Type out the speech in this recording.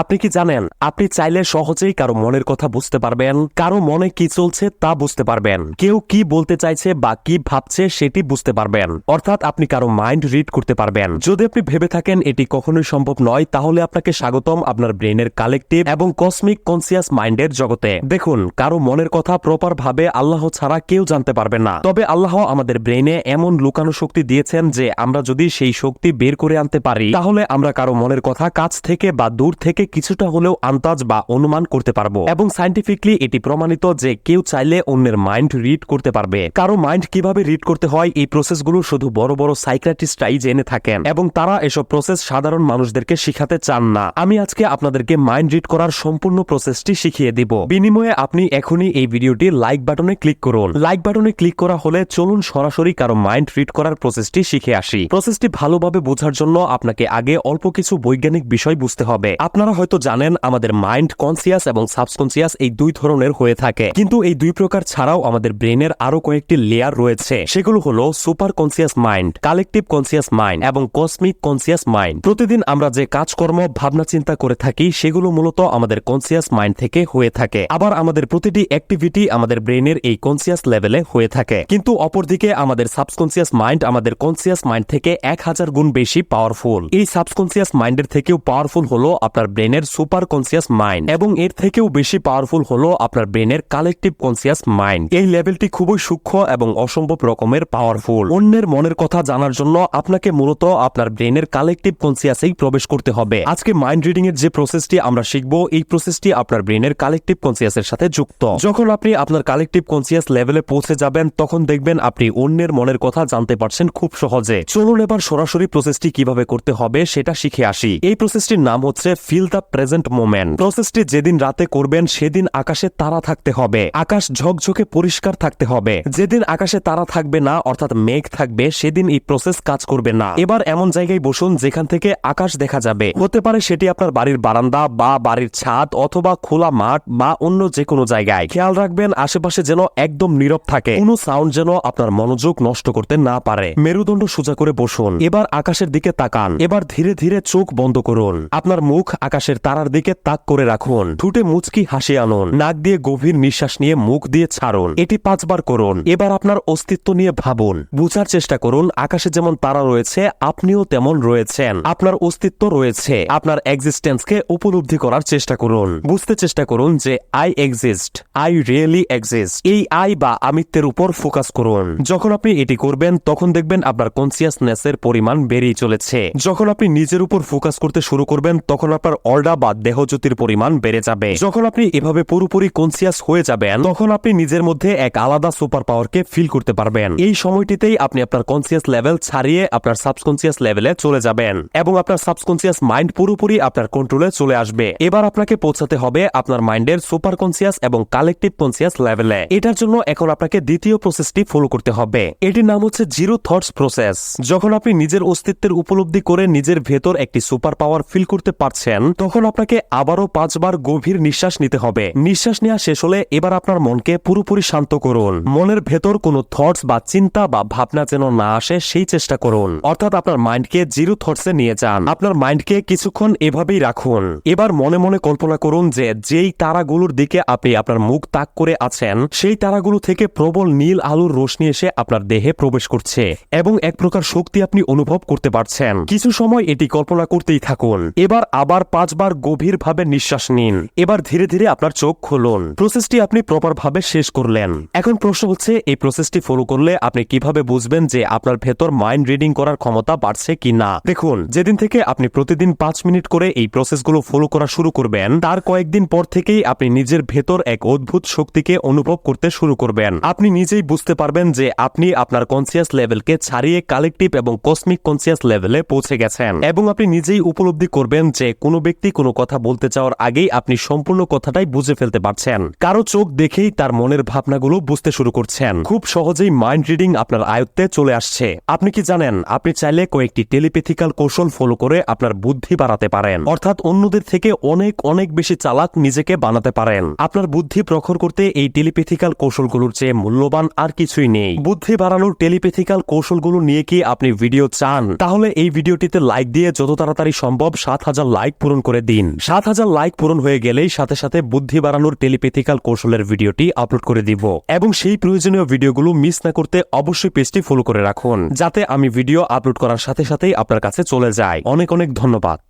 আপনি কি জানেন আপনি চাইলে সহজেই কারো মনের কথা বুঝতে পারবেন, কারো মনে কি চলছে তা বুঝতে পারবেন, কেউ কি বলতে চাইছে বা কি ভাবছে সেটি বুঝতে পারবেন। অর্থাৎ আপনি কারো মাইন্ড রিড করতে পারবেন। যদি আপনি ভেবে থাকেন এটি কখনোই সম্ভব নয়, তাহলে আপনাকে স্বাগতম আপনার ব্রেনের কালেকটিভ এবং কসমিক কনসিয়াস মাইন্ডের জগতে। দেখুন, কারো মনের কথা প্রপার ভাবে আল্লাহ ছাড়া কেউ জানতে পারবে না। তবে আল্লাহ আমাদের ব্রেনে এমন লুকানো শক্তি দিয়েছেন যে আমরা যদি সেই শক্তি বের করে আনতে পারি, তাহলে আমরা কারো মনের কথা কাছ থেকে বা দূর থেকে কিছুটা হলেও আন্দাজ বা অনুমান করতে পারবো। এবং সায়েন্টিফিকলি এটি প্রমাণিত যে কেউ চাইলে অন্যের মাইন্ড রিড করতে পারবে। কারো মাইন্ড কিভাবে রিড করতে হয় এই প্রসেসগুলো শুধু বড় বড় সাইকিয়াট্রিস্টরাই জেনে থাকেন, এবং তারা এসব প্রসেস সাধারণ মানুষদেরকে শিখাতে চান না। আমি আজকে আপনাদেরকে মাইন্ড রিড করার সম্পূর্ণ প্রসেসটি শিখিয়ে দিব। বিনিময়ে আপনি এখনই এই ভিডিওটি লাইক বাটনে ক্লিক করুন। লাইক বাটনে ক্লিক করা হলে চলুন সরাসরি কারো মাইন্ড রিড করার প্রসেসটি শিখে আসি। প্রসেসটি ভালোভাবে বোঝার জন্য আপনাকে আগে অল্প কিছু বৈজ্ঞানিক বিষয় বুঝতে হবে। আপনারা হয়তো জানেন আমাদের মাইন্ড কনসিয়াস এবং সাবকনসিয়াস এই দুই ধরনের হয়ে থাকে, কিন্তু এই দুই প্রকার ছাড়াও আমাদের ব্রেনের আরো কয়েকটি লেয়ার রয়েছে। সেগুলো হলো super conscious mind, collective conscious mind এবং কসমিক কনসিয়াস মাইন্ড। প্রতিদিন আমরা যে কাজকর্ম ভাবনা চিন্তা করে থাকি সেগুলো মূলত আমাদের কনসিয়াস মাইন্ড থেকে হয়ে থাকে। আবার আমাদের প্রতিটি অ্যাক্টিভিটি আমাদের ব্রেনের এই কনসিয়াস লেভেলে হয়ে থাকে। কিন্তু অপরদিকে আমাদের সাবকনসিয়াস মাইন্ড আমাদের কনসিয়াস মাইন্ড থেকে 1000 গুণ বেশি পাওয়ারফুল। এই সাবকনসিয়াস মাইন্ডের থেকেও পাওয়ারফুল হলো আপনার ব্রেনের সুপার কনসিয়াস মাইন্ড, এবং এর থেকেও বেশি পাওয়ারফুল হলো আপনার ব্রেনের কালেকটিভ কনসিয়াস মাইন্ড। এই লেভেলটি খুবই সূক্ষ্ম এবং অসম্ভব রকমের পাওয়ারফুল। অন্যের মনের কথা জানার জন্য আপনাকে মূলত আপনার ব্রেনের কালেকটিভ কনসিয়াসেই প্রবেশ করতে হবে। আজকে মাইন্ড রিডিং এর যে প্রসেসটি আমরা শিখব, এই প্রসেসটি আপনার ব্রেনের কালেকটিভ কনসিয়াসের সাথে যুক্ত। যখন আপনি আপনার কালেকটিভ কনসিয়াস লেভেলে পৌঁছে যাবেন, তখন দেখবেন আপনি অন্যের মনের কথা জানতে পারছেন খুব সহজে। চলুন এবার সরাসরি প্রসেসটি কিভাবে করতে হবে সেটা শিখে আসি। এই প্রসেসটির নাম হচ্ছে ফিল দ্য প্রেজেন্ট মোমেন্ট। প্রসেসটি যেদিন রাতে করবেন সেদিন আকাশে তারা থাকতে হবে, আকাশ ঝকঝকে পরিষ্কার থাকতে হবে। যেদিন আকাশে তারা থাকবে না অর্থাৎ মেঘ থাকবে, সেদিন এই প্রসেস কাজ করবে না। এবার এমন জায়গায় বসুন যেখান থেকে আকাশ দেখা যাবে। হতে পারে সেটি আপনার বাড়ির বারান্দা বা বাড়ির ছাদ অথবা খোলা মাঠ বা অন্য যে কোনো জায়গায়। খেয়াল রাখবেন আশেপাশে যেন একদম নীরব থাকে, কোনো সাউন্ড যেন আপনার মনোযোগ নষ্ট করতে না পারে। মেরুদণ্ড সোজা করে বসুন। এবার আকাশের দিকে তাকান। এবার ধীরে ধীরে চোখ বন্ধ করুন। আপনার মুখ আকাশের তারার দিকে তাক করে রাখুন। ঠোঁটে মুচকি হাসি আনুন। নাক দিয়ে গভীর নিঃশ্বাস নিয়ে মুখ দিয়ে ছাড়ুন। এটি 5 বার করুন। এবার আপনার অস্তিত্ব নিয়ে ভাবুন। বুঝার চেষ্টা করুন আকাশে যেমন তারা রয়েছে আপনিও তেমন রয়েছেন। আপনার অস্তিত্ব রয়েছে। আপনার এক্সিস্টেন্সকে উপলব্ধি করার চেষ্টা করুন। বুঝতে চেষ্টা করুন যে I exist, I really exist. এই আই বা আমিত্বের উপর ফোকাস করুন। যখন আপনি এটি করবেন তখন দেখবেন আপনার কনসিয়াসনেসের পরিমাণ বেড়েই চলেছে। যখন আপনি নিজের উপর ফোকাস করতে শুরু করবেন তখন আপনার অর্ডা বা দেহজ্যোতির পরিমাণ বেড়ে যাবে। যখন আপনি এভাবে পুরোপুরি কনসিয়াস হয়ে যাবেন তখন আপনি নিজের মধ্যে এক আলাদা সুপার পাওয়ারকে ফিল করতে পারবেন। এই সময়টিতেই আপনি আপনার কনসিয়াস লেভেল ছাড়িয়ে আপনার সাবকনসিয়াস লেভেলে চলে যাবেন, এবং আপনার সাবকনসিয়াস মাইন্ড পুরোপুরি আপনার কন্ট্রোলে চলে আসবে। এবার আপনাকে পৌঁছাতে হবে আপনার মাইন্ডের সুপার কনসিয়াস এবং কালেকটিভ কনসিয়াস লেভেলে। এটার জন্য এখন আপনাকে দ্বিতীয় প্রসেসটি ফলো করতে হবে। এটির নাম হচ্ছে জিরো থটস প্রসেস। যখন আপনি নিজের অস্তিত্বের উপলব্ধি করে নিজের ভেতর একটি সুপার পাওয়ার ফিল করতে পারছেন, তখন আপনাকে আবারও 5 বার গভীর নিঃশ্বাস নিতে হবে। নিঃশ্বাস নেওয়া শেষ হলে এবার আপনার মনকে পুরোপুরি শান্ত করুন। মনের ভেতর কোনো থটস বা চিন্তা বা ভাবনা যেন না আসে সেই চেষ্টা করুন। অর্থাৎ আপনার মাইন্ডকে জিরো থটসে নিয়ে যান। আপনার মাইন্ডকে কিছুক্ষণ এভাবেই রাখুন। এবার মনে মনে কল্পনা করুন যে যেই তারাগুলোর দিকে আপনি আপনার মুখ তাক করে আছেন সেই তারাগুলো থেকে প্রবল নীল আলোর রোশনি এসে আপনার দেহে প্রবেশ করছে, এবং এক প্রকার শক্তি আপনি অনুভব করতে পারছেন। কিছু সময় এটি কল্পনা করতেই থাকুন। এবার আবার 5 বার গভীরভাবে নিঃশ্বাস নিন। এবার ধীরে ধীরে আপনার চোখ খুলুন। প্রসেসটি আপনি প্রপার ভাবে শেষ করলেন। এখন প্রশ্ন হচ্ছে এই প্রসেসটি ফলো করলে আপনি কিভাবে বুঝবেন যে আপনার ভেতর মাইন্ড রিডিং করার ক্ষমতা বাড়ছে কি না। দেখুন, যেদিন থেকে আপনি প্রতিদিন 5 মিনিট করে এই প্রসেসগুলো ফলো করা শুরু করবেন তার কয়েকদিন পর থেকেই আপনি নিজের ভেতর এক অদ্ভুত শক্তিকে অনুভব করতে শুরু করবেন। আপনি নিজেই বুঝতে পারবেন যে আপনি আপনার কনসিয়াস লেভেলকে ছাড়িয়ে কালেকটিভ এবং কসমিক কনসিয়াস লেভেলে পৌঁছে গেছেন, এবং আপনি নিজেই উপলব্ধি করবেন যে কোনো ব্যক্তি কোনো কথা বলতে চাওয়ার আগেই আপনি সম্পূর্ণ কথাটাই বুঝে ফেলতে পারছেন। কারো চোখ দেখেই তার মনের ভাবনাগুলো বুঝতে শুরু করছেন। খুব সহজেই মাইন্ড রিডিং আপনার আয়ত্তে চলে আসছে। আপনি কি জানেন আপনি চাইলে কয়েকটি টেলিপ্যাথিক্যাল কৌশল ফলো করে আপনার বুদ্ধি বাড়াতে পারেন, অর্থাৎ অন্যদের থেকে অনেক অনেক বেশি চালাক নিজেকে বানাতে পারেন। আপনার বুদ্ধি প্রখর করতে এই টেলিপ্যাথিক্যাল কৌশলগুলোর চেয়ে মূল্যবান আর কিছুই নেই। বুদ্ধি বাড়ানোর টেলিপ্যাথিক্যাল কৌশলগুলো নিয়ে কি আপনি ভিডিও চান? তাহলে এই ভিডিওটিতে লাইক দিয়ে যত তাড়াতাড়ি সম্ভব 7000 লাইক পূরণ করে দিন। 7,000 লাইক পূরণ হয়ে গেলেই সাথে সাথে বুদ্ধি বাড়ানোর টেলিপ্যাথিক্যাল কৌশলের ভিডিওটি আপলোড করে দিব এবং সেই প্রয়োজনীয় ভিডিওগুলো মিস না করতে অবশ্যই পেজটি ফলো করে রাখুন, যাতে আমি ভিডিও আপলোড করার সাথে সাথেই আপনার কাছে চলে যায়। অনেক অনেক ধন্যবাদ।